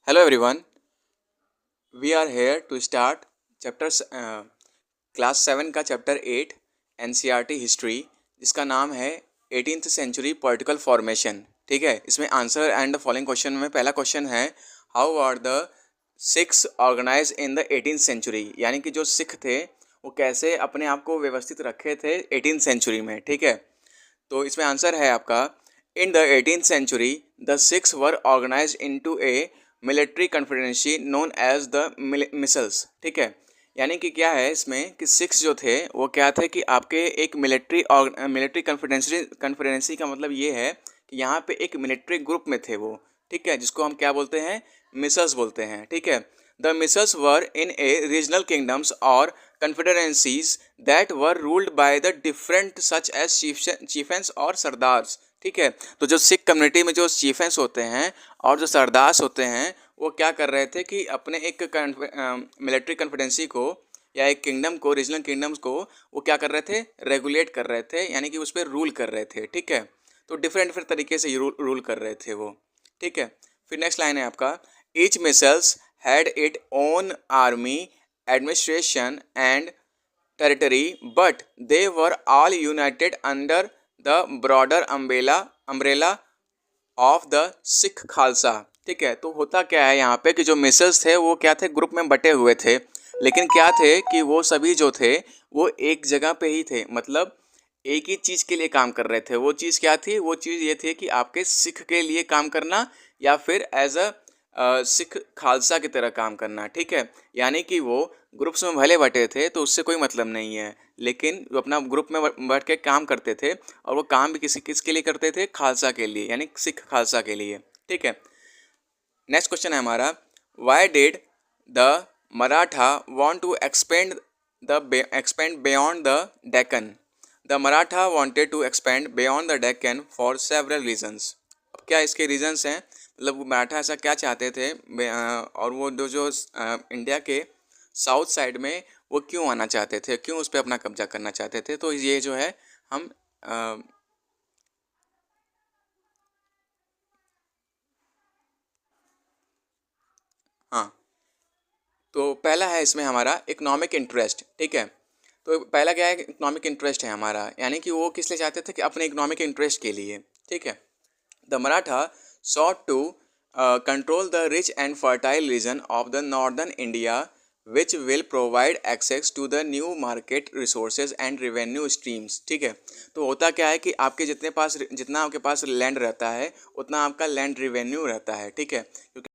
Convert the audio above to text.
Hello everyone, we are here to start chapter class 7 का chapter 8 NCERT history जिसका नाम है 18th सेंचुरी पॉलिटिकल फॉर्मेशन। ठीक है, इसमें आंसर एंड फॉलोइंग क्वेश्चन में पहला क्वेश्चन है how are the Sikhs organize in the 18th century, यानी कि जो सिख थे वो कैसे अपने आप को व्यवस्थित रखे थे 18th सेंचुरी में। ठीक है, तो इसमें आंसर है आपका in the 18th century the Sikhs were organise into a military confederacy known as the Misls. ठीक है, यानी कि क्या है इसमें कि सिख्स जो थे वो क्या थे कि आपके एक मिलिट्री कॉन्फेडरेंसी का मतलब ये है कि यहाँ पे एक मिलिट्री ग्रुप में थे वो। ठीक है, जिसको हम क्या बोलते हैं, मिसल्स बोलते हैं। ठीक है, the micelles were in A regional kingdoms और confederacies that were ruled by the different such as chieftains और सरदार्स। ठीक है, तो जो सिख कम्युनिटी में जो चीफेंस होते हैं और जो सरदार्स होते हैं वो क्या कर रहे थे कि अपने एक मिलिट्री कॉन्फिडेंसी को या एक किंगडम को, रीजनल किंगडम्स को वो क्या कर रहे थे, रेगुलेट कर रहे थे, यानी कि उस पर रूल कर रहे थे। ठीक है, तो डिफरेंट तरीके से रूल कर रहे थे वो। ठीक है, फिर नेक्स्ट लाइन है आपका each micelles had it own army administration and territory, but they were all united under the broader umbrella of the Sikh Khalsa. ठीक है, तो होता क्या है यहाँ पे कि जो मिसल्स थे वो क्या थे, ग्रुप में बटे हुए थे, लेकिन क्या थे कि वो सभी जो थे वो एक जगह पे ही थे, मतलब एक ही चीज़ के लिए काम कर रहे थे। वो चीज़ क्या थी, वो चीज़ ये थी कि आपके सिख के लिए काम करना या फिर एज अ सिख खालसा की तरह काम करना। ठीक है, यानी कि वो ग्रुप्स में भले बटे थे तो उससे कोई मतलब नहीं है, लेकिन वो अपना ग्रुप में बैठ के काम करते थे और वो काम भी किसके लिए करते थे, खालसा के लिए, यानी सिख खालसा के लिए। ठीक है, नेक्स्ट क्वेश्चन है हमारा why did the Maratha want to expand beyond the Deccan. The Maratha wanted to expand beyond the Deccan for several reasons. अब क्या इसके रीजंस हैं, मतलब वो मराठा ऐसा क्या चाहते थे और वो जो इंडिया के साउथ साइड में वो क्यों आना चाहते थे, क्यों उस पर अपना कब्जा करना चाहते थे। तो ये जो है हम हाँ, तो पहला है इसमें हमारा इकोनॉमिक इंटरेस्ट। ठीक है, तो पहला क्या है, इकोनॉमिक इंटरेस्ट है हमारा, यानी कि वो किस लिए चाहते थे कि अपने इकोनॉमिक इंटरेस्ट के लिए। ठीक है, the Maratha sought to control the rich and fertile region of the northern India which will provide access to the new market resources and revenue streams। ठीक है, तो होता क्या है कि आपके जितना आपके पास लैंड रहता है उतना आपका लैंड रिवेन्यू रहता है। ठीक है, क्योंकि